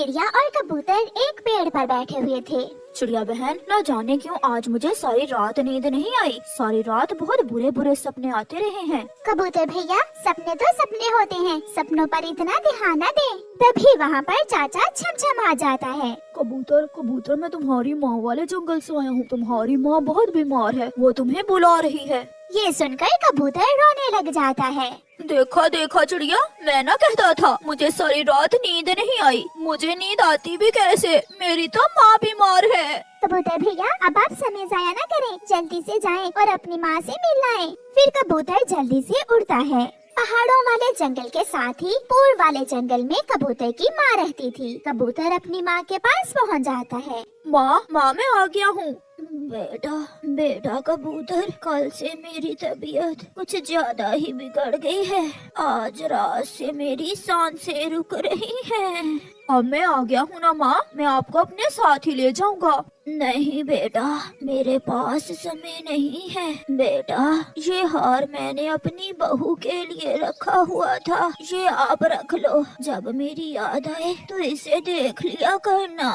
चिड़िया और कबूतर एक पेड़ पर बैठे हुए थे। चिड़िया बहन, न जाने क्यों आज मुझे सारी रात नींद नहीं आई। सारी रात बहुत बुरे बुरे सपने आते रहे हैं। कबूतर भैया, सपने तो सपने होते हैं, सपनों पर इतना ध्यान न दे। तभी वहाँ पर चाचा छमछम आ जाता है। कबूतर कबूतर, मैं तुम्हारी माँ वाले जंगल से आया हूँ। तुम्हारी माँ बहुत बीमार है, वो तुम्हें बुला रही है। ये सुनकर कबूतर रोने लग जाता है। देखा देखा चिड़िया, मैं ना कहता था मुझे सारी रात नींद नहीं आई। मुझे नींद आती भी कैसे, मेरी तो माँ बीमार है। कबूतर भैया, अब आप समय जाया न करें, जल्दी से जाएं और अपनी माँ से मिल आएं। फिर कबूतर जल्दी से उड़ता है। पहाड़ों वाले जंगल के साथ ही पूर्व वाले जंगल में कबूतर की माँ रहती थी। कबूतर अपनी माँ के पास पहुँच जाता है। माँ माँ, मैं आ गया हूँ। बेटा बेटा कबूतर, कल से मेरी तबीयत कुछ ज्यादा ही बिगड़ गई है। आज रात से मेरी सांसें रुक रही हैं। अब मैं आ गया हूँ ना माँ, मैं आपको अपने साथ ही ले जाऊंगा। नहीं बेटा, मेरे पास समय नहीं है। बेटा, ये हार मैंने अपनी बहू के लिए रखा हुआ था, ये आप रख लो। जब मेरी याद आए तो इसे देख लिया करना।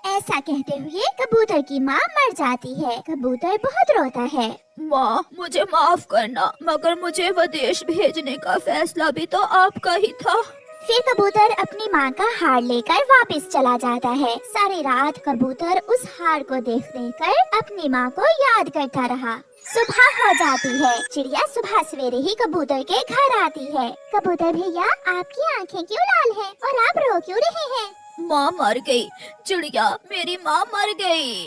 ऐसा कहते हुए कबूतर की माँ मर जाती है। कबूतर बहुत रोता है। माँ, मुझे माफ करना, मगर मुझे विदेश भेजने का फैसला भी तो आपका ही था। फिर कबूतर अपनी माँ का हार लेकर वापस चला जाता है। सारी रात कबूतर उस हार को देख देख कर अपनी माँ को याद करता रहा। सुबह हो जाती है। चिड़िया सुबह सवेरे ही कबूतर के घर आती है। कबूतर भैया, आपकी आँखें क्यों लाल हैं और आप रो क्यों रहे हैं? माँ मर गई चिड़िया, मेरी माँ मर गई।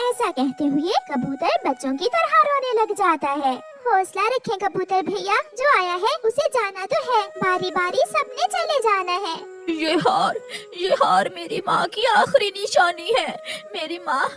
ऐसा कहते हुए कबूतर बच्चों की तरह रोने लग जाता है। हौसला रखें कबूतर भैया, जो आया है उसे जाना तो है, बारी बारी सबने चले जाना है। ये हार मेरी माँ की आखिरी निशानी है। मेरी माँ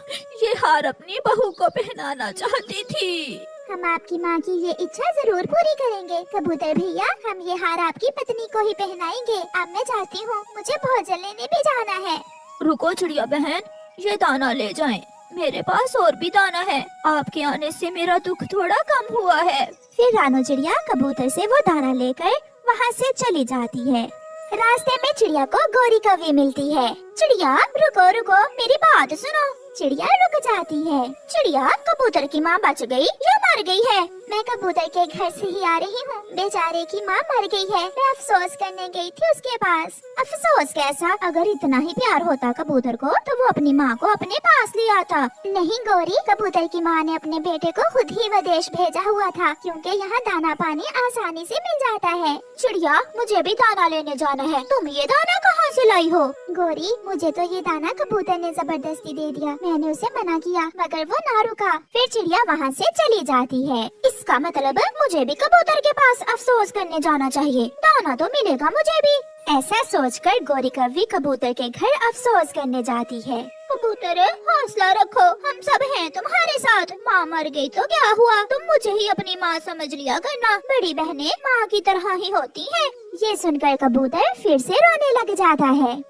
ये हार अपनी बहू को पहनाना चाहती थी। हम आपकी माँ की ये इच्छा जरूर पूरी करेंगे कबूतर भैया। हम ये हार आपकी पत्नी को ही पहनाएंगे। अब मैं जाती हूँ, मुझे भोजन लेने भी जाना है। रुको चिड़िया बहन, ये दाना ले जाएं। मेरे पास और भी दाना है। आपके आने से मेरा दुख थोड़ा कम हुआ है। फिर रानो चिड़िया कबूतर से वो दाना लेकर वहाँ से चली जाती है। रास्ते में चिड़िया को गोरी कौवी मिलती है। चिड़िया रुको रुको, मेरी बात सुनो। चिड़िया रुक जाती है। चिड़िया, कबूतर की माँ बच गई या मर गई है? मैं कबूतर के घर से ही आ रही हूँ। बेचारे की माँ मर गई है। मैं अफसोस करने गई थी उसके पास। अफसोस कैसा? अगर इतना ही प्यार होता कबूतर को तो वो अपनी माँ को अपने पास ले आता। नहीं गोरी, कबूतर की माँ ने अपने बेटे को खुद ही विदेश भेजा हुआ था, क्योंकि यहाँ दाना पानी आसानी से मिल जाता है। चिड़िया, मुझे भी दाना लेने जाना है। तुम ये दाना कहाँ से लाई हो? गोरी, मुझे तो ये दाना कबूतर ने जबरदस्ती दे दिया। मैंने उसे मना किया मगर वो ना रुका। फिर चिड़िया वहाँ से चली जाती है। इसका मतलब मुझे भी कबूतर के पास अफसोस करने जाना चाहिए। दाना तो मिलेगा मुझे भी। ऐसा सोचकर गोरी कौवी कबूतर के घर अफसोस करने जाती है। कबूतर, हौसला रखो, हम सब हैं तुम्हारे साथ। माँ मर गई तो क्या हुआ, तुम मुझे ही अपनी माँ समझ लिया करना। बड़ी बहनें माँ की तरह ही होती हैं। ये सुनकर कबूतर फिर से रोने लग जाता है।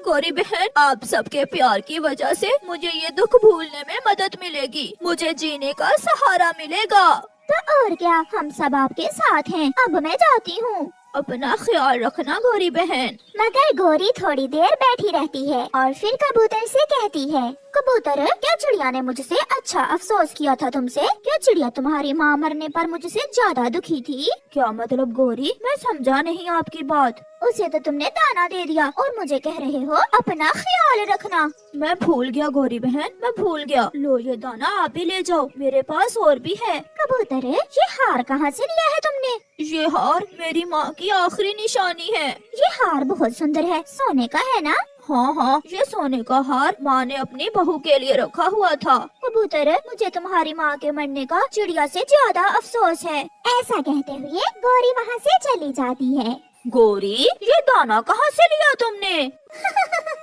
गोरी बहन, आप सबके प्यार की वजह से मुझे ये दुख भूलने में मदद मिलेगी। मुझे जीने का सहारा मिलेगा। तो और क्या, हम सब आपके साथ हैं। अब मैं जाती हूँ। अपना ख्याल रखना गोरी बहन। मगर गोरी थोड़ी देर बैठी रहती है और फिर कबूतर से कहती है, कबूतर, क्या चिड़िया ने मुझसे अच्छा अफसोस किया था तुमसे? क्या चिड़िया तुम्हारी माँ मरने पर मुझसे ज्यादा दुखी थी? क्या मतलब गोरी, मैं समझा नहीं आपकी बात। उसे तो तुमने दाना दे दिया और मुझे कह रहे हो अपना ख्याल रखना। मैं भूल गया गोरी बहन, मैं भूल गया। लो ये दाना आप ही ले जाओ, मेरे पास और भी है। कबूतर, ये हार कहाँ से लिया है तुमने? ये हार मेरी माँ की आखिरी निशानी है। ये हार बहुत सुंदर है, सोने का है ना? हाँ, ये सोने का हार माँ ने अपनी बहू के लिए रखा हुआ था। कबूतर, मुझे तुम्हारी माँ के मरने का चिड़िया से ज्यादा अफसोस है। ऐसा कहते हुए गोरी वहाँ से चली जाती है। गोरी, ये दाना कहाँ से लिया तुमने?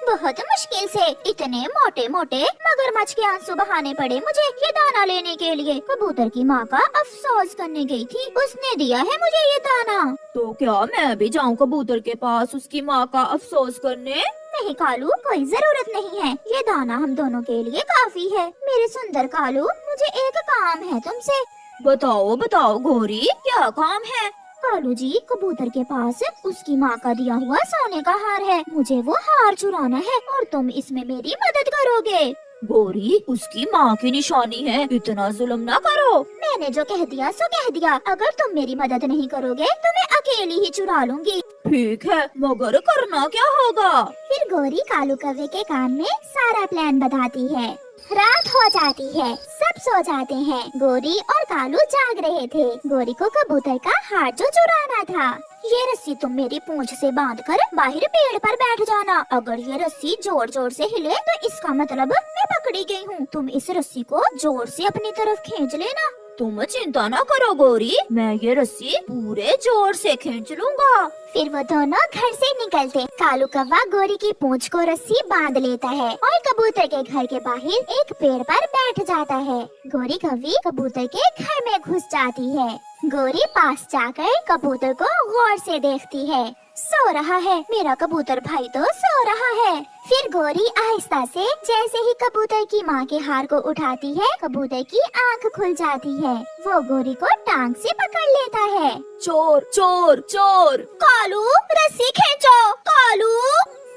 बहुत मुश्किल से। इतने मोटे मोटे मगरमच्छ के आंसू बहाने पड़े मुझे ये दाना लेने के लिए। कबूतर की माँ का अफसोस करने गई थी, उसने दिया है मुझे ये दाना। तो क्या मैं भी जाऊँ कबूतर के पास उसकी माँ का अफसोस करने? नहीं कालू, कोई जरूरत नहीं है। ये दाना हम दोनों के लिए काफी है। मेरे सुंदर कालू, मुझे एक काम है तुमसे। बताओ बताओ गोरी, क्या काम है? कालू जी, कबूतर के पास उसकी माँ का दिया हुआ सोने का हार है, मुझे वो हार चुराना है और तुम इसमें मेरी मदद करोगे। गौरी, उसकी माँ की निशानी है, इतना जुल्म ना करो। मैंने जो कह दिया सो कह दिया, अगर तुम मेरी मदद नहीं करोगे तो मैं अकेली ही चुरा लूंगी। ठीक है, मगर करना क्या होगा? फिर गौरी कालू कौवे के कान में सारा प्लान बताती है। रात हो जाती है, सब सो जाते हैं। गौरी और कालू जाग रहे थे। गौरी को कबूतर का हार जो चुराना था। ये रस्सी तुम मेरी पूंछ से बांधकर बाहर पेड़ पर बैठ जाना। अगर ये रस्सी जोर जोर से हिले तो इसका मतलब मैं पकड़ी गई हूँ। तुम इस रस्सी को जोर से अपनी तरफ खींच लेना। तुम चिंता ना करो गौरी, मैं ये रस्सी पूरे जोर से खींच लूंगा। फिर वो दोनों घर से निकलते। कालू कौवा गौरी की पूंछ को रस्सी बांध लेता है और कबूतर के घर के बाहर एक पेड़ पर बैठ जाता है। गौरी कौवी कबूतर के घर में घुस जाती है। गौरी पास जाकर कबूतर को गौर से देखती है। सो रहा है, मेरा कबूतर भाई तो सो रहा है। फिर गौरी आहिस्ता से जैसे ही कबूतर की माँ के हार को उठाती है, कबूतर की आँख खुल जाती है। वो गौरी को टांग से पकड़ लेता है। चोर चोर चोर! कालू, रस्सी खींचो। कालू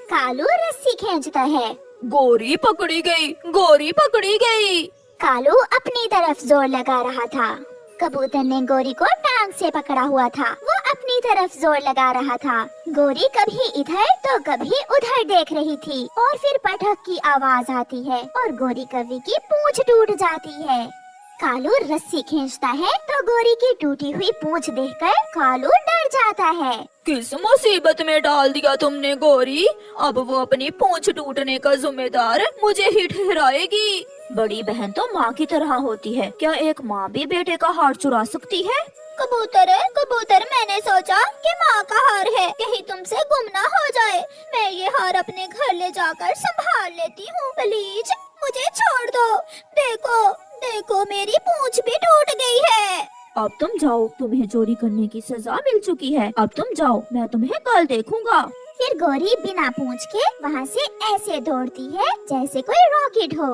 कालू रस्सी खींचता है। गौरी पकड़ी गई, गौरी पकड़ी गई। कालू अपनी तरफ जोर लगा रहा था। कबूतर ने गौरी को टांग से पकड़ा हुआ था। वो अपनी तरफ जोर लगा रहा था। गौरी कभी इधर तो कभी उधर देख रही थी और फिर पटक की आवाज आती है और गौरी कौवी की पूंछ टूट जाती है। कालू रस्सी खींचता है तो गौरी की टूटी हुई पूंछ देखकर कालू डर जाता है। किस मुसीबत में डाल दिया तुमने गौरी? अब वो अपनी पूंछ टूटने का जिम्मेदार मुझे ही ठहराएगी। बड़ी बहन तो माँ की तरह होती है, क्या एक माँ भी बेटे का हार चुरा सकती है? कबूतर, मैंने सोचा कि माँ का हार है, कहीं तुमसे गुम ना हो जाए। मैं ये हार अपने घर ले जाकर संभाल लेती हूँ। प्लीज मुझे छोड़ दो। देखो मेरी पूंछ भी टूट गई है। अब तुम जाओ, तुम्हें चोरी करने की सजा मिल चुकी है। अब तुम जाओ, मैं तुम्हें कल देखूंगा। फिर गौरी बिना पूंछ के वहाँ से ऐसे दौड़ती है जैसे कोई रॉकेट हो।